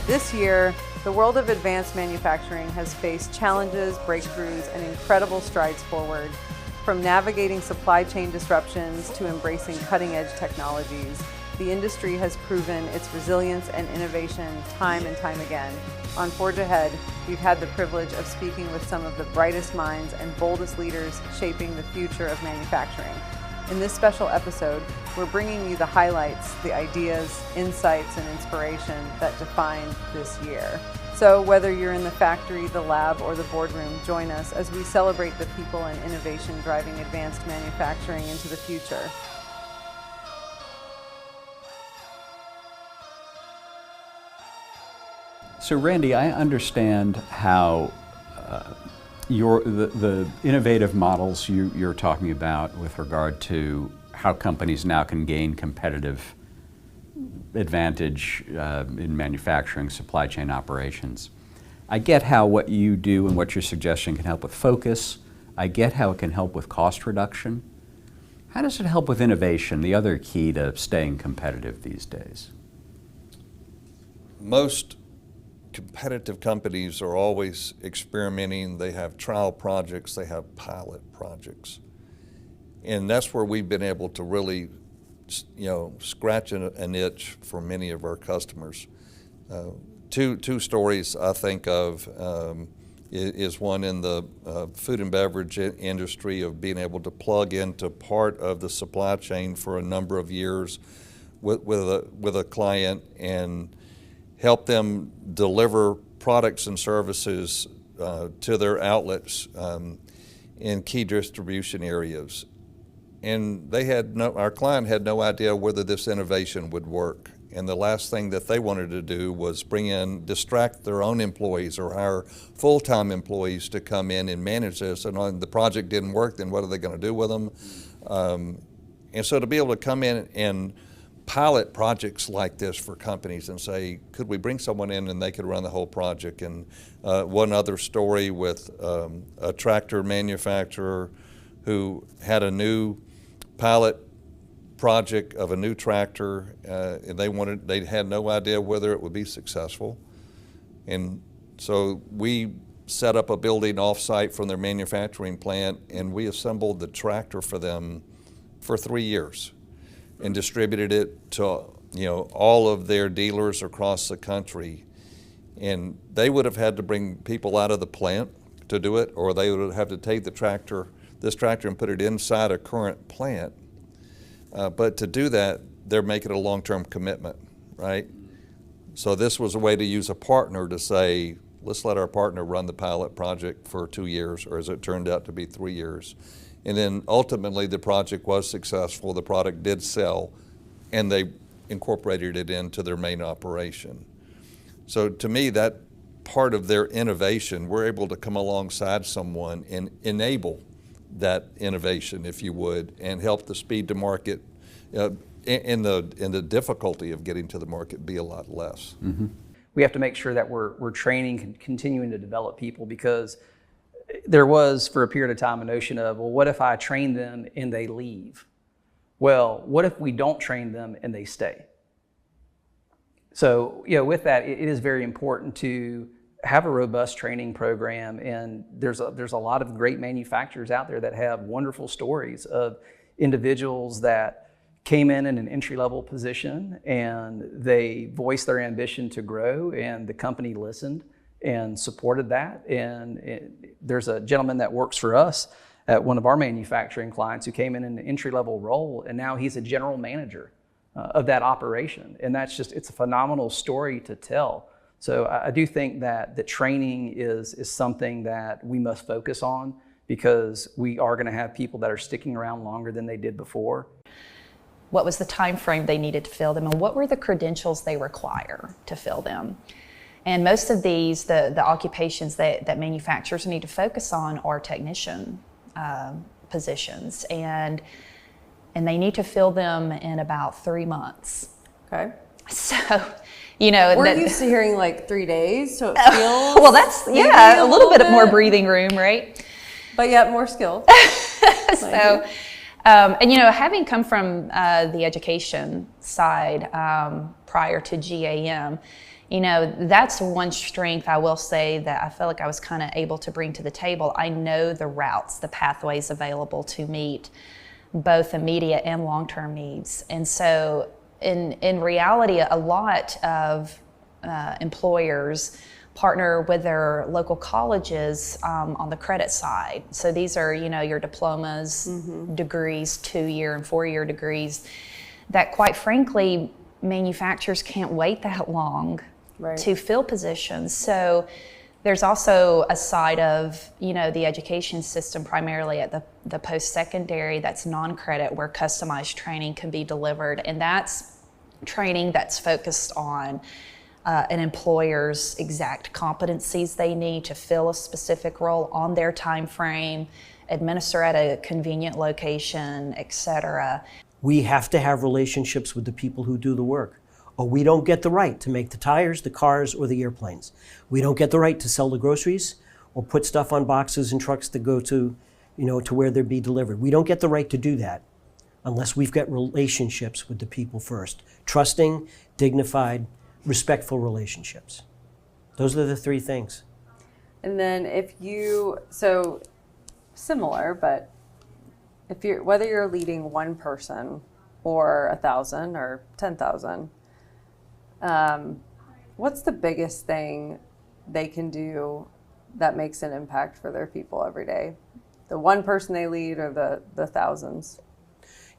This year, the world of advanced manufacturing has faced challenges, breakthroughs, and incredible strides forward. From navigating supply chain disruptions to embracing cutting-edge technologies, the industry has proven its resilience and innovation time and time again. On Forge Ahead, we've had the privilege of speaking with some of the brightest minds and boldest leaders shaping the future of manufacturing. In this special episode, we're bringing you the highlights, the ideas, insights, and inspiration that defined this year. So whether you're in the factory, the lab, or the boardroom, join us as we celebrate the people and innovation driving advanced manufacturing into the future. So Randy, I understand how the innovative models you're talking about with regard to how companies now can gain competitive advantage in manufacturing, supply chain operations. I get how what you do and what you're suggesting can help with focus. I get how it can help with cost reduction. How does it help with innovation, the other key to staying competitive these days? Most competitive companies are always experimenting. They have trial projects, they have pilot projects. And that's where we've been able to really, scratch an itch for many of our customers. Two stories I think of is one in the food and beverage industry of being able to plug into part of the supply chain for a number of years with a client and help them deliver products and services to their outlets in key distribution areas. And our client had no idea whether this innovation would work. And the last thing that they wanted to do was distract their own employees or hire full-time employees to come in and manage this. And when the project didn't work, then what are they going to do with them? And so to be able to come in and pilot projects like this for companies and say, could we bring someone in and they could run the whole project? And one other story with a tractor manufacturer who had a new pilot project of a new tractor, and they had no idea whether it would be successful. And so we set up a building off-site from their manufacturing plant, and we assembled the tractor for them for 3 years and distributed it to all of their dealers across the country. And they would have had to bring people out of the plant to do it, or they would have to take this tractor and put it inside a current plant. But to do that, they're making a long-term commitment, right? So this was a way to use a partner to say, let's let our partner run the pilot project for 2 years, or as it turned out to be 3 years. And then ultimately the project was successful, the product did sell, and they incorporated it into their main operation. So to me, that part of their innovation, we're able to come alongside someone and enable that innovation, if you would, and help the speed to market and the difficulty of getting to the market be a lot less. Mm-hmm. We have to make sure that we're training and continuing to develop people, because there was, for a period of time, a notion of, well, what if I train them and they leave? Well, what if we don't train them and they stay? So, with that, it is very important to have a robust training program, and there's a lot of great manufacturers out there that have wonderful stories of individuals that came in an entry-level position and they voiced their ambition to grow, and the company listened and supported that. And there's a gentleman that works for us at one of our manufacturing clients who came in an entry-level role, and now he's a general manager of that operation. And it's a phenomenal story to tell. So I do think that the training is something that we must focus on, because we are going to have people that are sticking around longer than they did before. What was the time frame they needed to fill them, and what were the credentials they require to fill them? And most of these, the occupations that manufacturers need to focus on are technician positions, and they need to fill them in about 3 months. Okay. So, we're used to hearing like 3 days, so it feels well, that's a little bit more breathing room, right? But yet more skill. So And having come from the education side prior to GAM, that's one strength I will say that I feel like I was kind of able to bring to the table. I know the routes, the pathways available to meet both immediate and long-term needs. And so in reality, a lot of employers partner with their local colleges on the credit side. So these are, your diplomas, degrees, 2-year and 4-year degrees that quite frankly, manufacturers can't wait that long to fill positions. So there's also a side of, the education system primarily at the post-secondary that's non-credit where customized training can be delivered. And that's training that's focused on an employer's exact competencies they need to fill a specific role on their time frame, administer at a convenient location, etc. We have to have relationships with the people who do the work, or we don't get the right to make the tires, the cars, or the airplanes. We don't get the right to sell the groceries or put stuff on boxes and trucks that go to, to where they're be delivered. We don't get the right to do that unless we've got relationships with the people first. Trusting, dignified, respectful relationships. Those are the 3 things. And then so similar, but whether you're leading one person or 1,000 or 10,000, what's the biggest thing they can do that makes an impact for their people every day? The one person they lead or the thousands?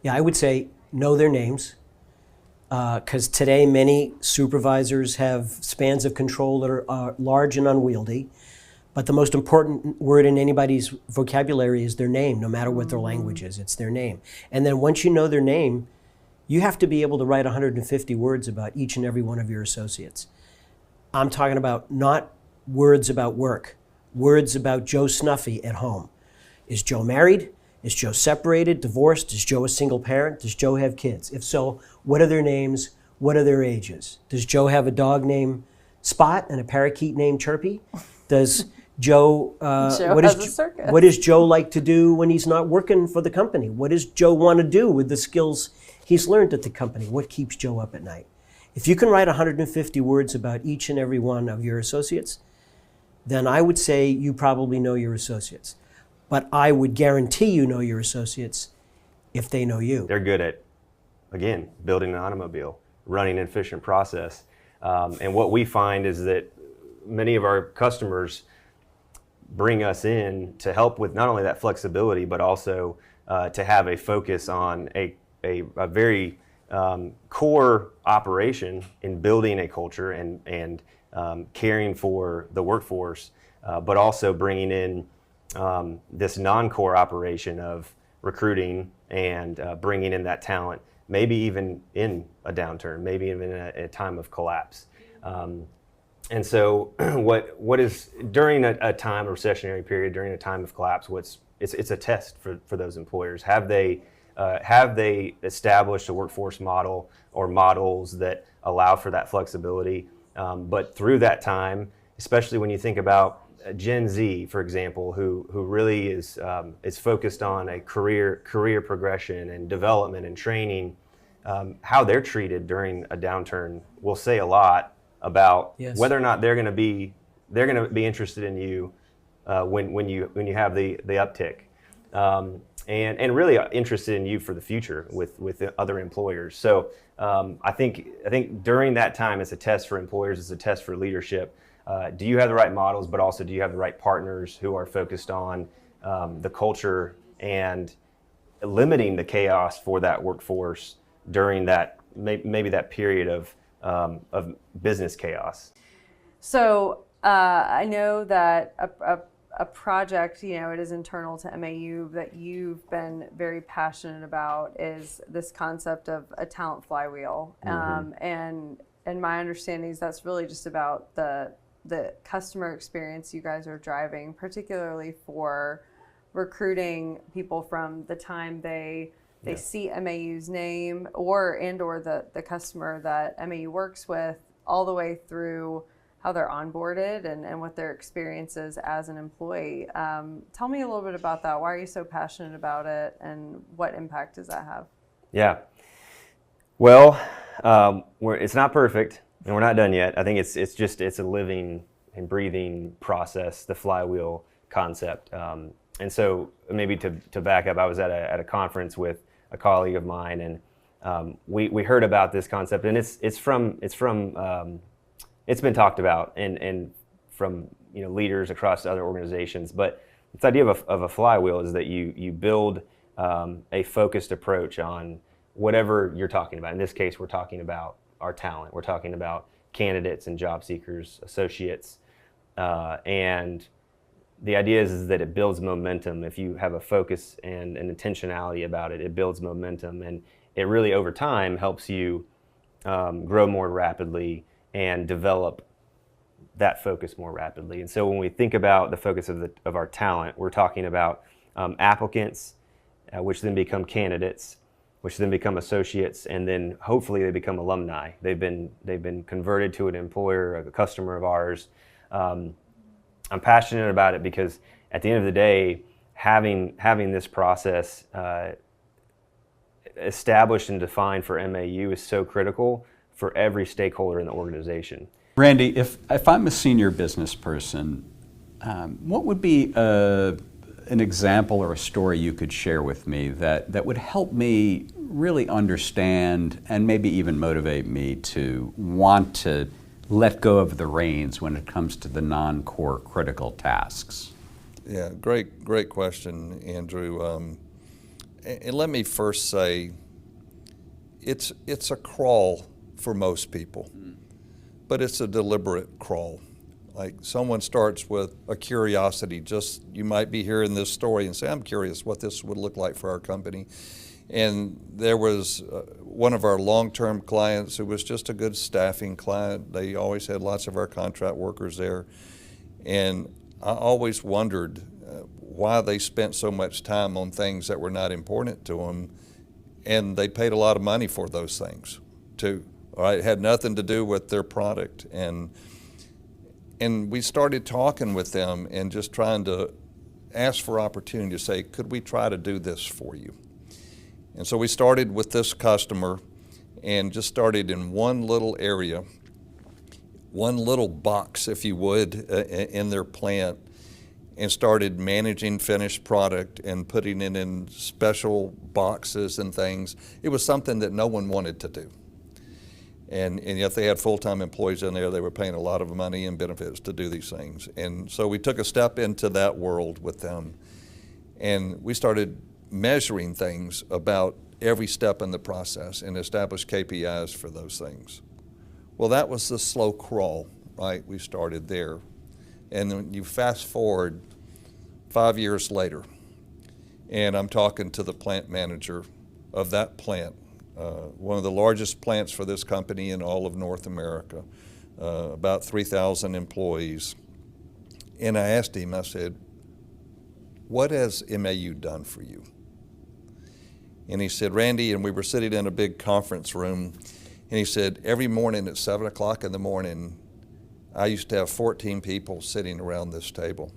Yeah, I would say know their names. Because today many supervisors have spans of control that are large and unwieldy, but the most important word in anybody's vocabulary is their name, no matter what their language is, it's their name. And then once you know their name, you have to be able to write 150 words about each and every one of your associates. I'm talking about not words about work, words about Joe Snuffy at home. Is Joe married? Is Joe separated, divorced? Is Joe a single parent? Does Joe have kids? If so, what are their names? What are their ages? Does Joe have a dog named Spot and a parakeet named Chirpy? Does Joe, what does Joe like to do when he's not working for the company? What does Joe want to do with the skills he's learned at the company? What keeps Joe up at night? If you can write 150 words about each and every one of your associates, then I would say you probably know your associates. But I would guarantee you know your associates if they know you. They're good at, again, building an automobile, running an efficient process. And what we find is that many of our customers bring us in to help with not only that flexibility, but also to have a focus on a very core operation in building a culture and caring for the workforce, but also bringing in this non-core operation of recruiting and bringing in that talent, maybe even in a downturn, maybe even in a time of collapse. And so what is during a time, a recessionary period, during a time of collapse, it's a test for those employers. Have they established a workforce model or models that allow for that flexibility? But through that time, especially when you think about Gen Z, for example, who really is focused on a career progression and development and training, how they're treated during a downturn will say a lot about whether or not they're going to be interested in you when you have the uptick, and really interested in you for the future with other employers. So I think during that time, it's a test for employers, it's a test for leadership. Do you have the right models, but also do you have the right partners who are focused on the culture and limiting the chaos for that workforce during that maybe that period of business chaos? So I know that a project, it is internal to MAU that you've been very passionate about is this concept of a talent flywheel. And my understanding is that's really just about the customer experience you guys are driving, particularly for recruiting people from the time they see MAU's name or the customer that MAU works with, all the way through how they're onboarded and what their experience is as an employee. Tell me a little bit about that. Why are you so passionate about it, and what impact does that have? Yeah. Well, it's not perfect, and we're not done yet. I think it's a living and breathing process, the flywheel concept. And so maybe to back up, I was at a conference with a colleague of mine, and we heard about this concept, and it's been talked about and from leaders across other organizations. But this idea of a flywheel is that you build a focused approach on whatever you're talking about. In this case, we're talking about our talent. We're talking about candidates and job seekers, associates, and the idea is that it builds momentum. If you have a focus and an intentionality about it, it builds momentum, and it really over time helps you grow more rapidly and develop that focus more rapidly. And so when we think about the focus of our talent, we're talking about applicants, which then become candidates, which then become associates, and then hopefully they become alumni. They've been converted to an employer, a customer of ours. I'm passionate about it because at the end of the day, having this process established and defined for MAU is so critical for every stakeholder in the organization. Randy, if I'm a senior business person, what would be an example or a story you could share with me that would help me really understand and maybe even motivate me to want to let go of the reins when it comes to the non-core critical tasks? Yeah, great question, Andrew. And let me first say, it's a crawl for most people, but it's a deliberate crawl. Like someone starts with a curiosity, you might be hearing this story and say, I'm curious what this would look like for our company. And there was one of our long-term clients who was just a good staffing client. They always had lots of our contract workers there. And I always wondered why they spent so much time on things that were not important to them. And they paid a lot of money for those things too. All right, it had nothing to do with their product. And we started talking with them and just trying to ask for opportunity to say, could we try to do this for you? And so we started with this customer and just started in one little area, one little box, if you would, in their plant, and started managing finished product and putting it in special boxes and things. It was something that no one wanted to do. And yet they had full-time employees in there. They were paying a lot of money and benefits to do these things. And so we took a step into that world with them. And we started measuring things about every step in the process and established KPIs for those things. Well, that was the slow crawl, right? We started there. And then you fast forward 5 years later, and I'm talking to the plant manager of that plant, one of the largest plants for this company in all of North America, about 3,000 employees. And I asked him, I said, what has MAU done for you? And he said, Randy, and we were sitting in a big conference room, and he said, every morning at 7 o'clock in the morning, I used to have 14 people sitting around this table.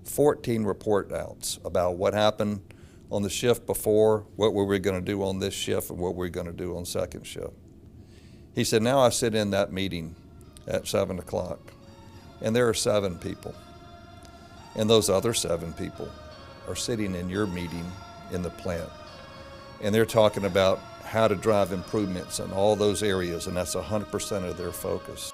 14 report outs about what happened on the shift before, what were we going to do on this shift, and what were we going to do on second shift. He said, now I sit in that meeting at 7 o'clock, and there are 7 people. And those other 7 people are sitting in your meeting in the plant. And they're talking about how to drive improvements in all those areas, and that's 100% of their focus.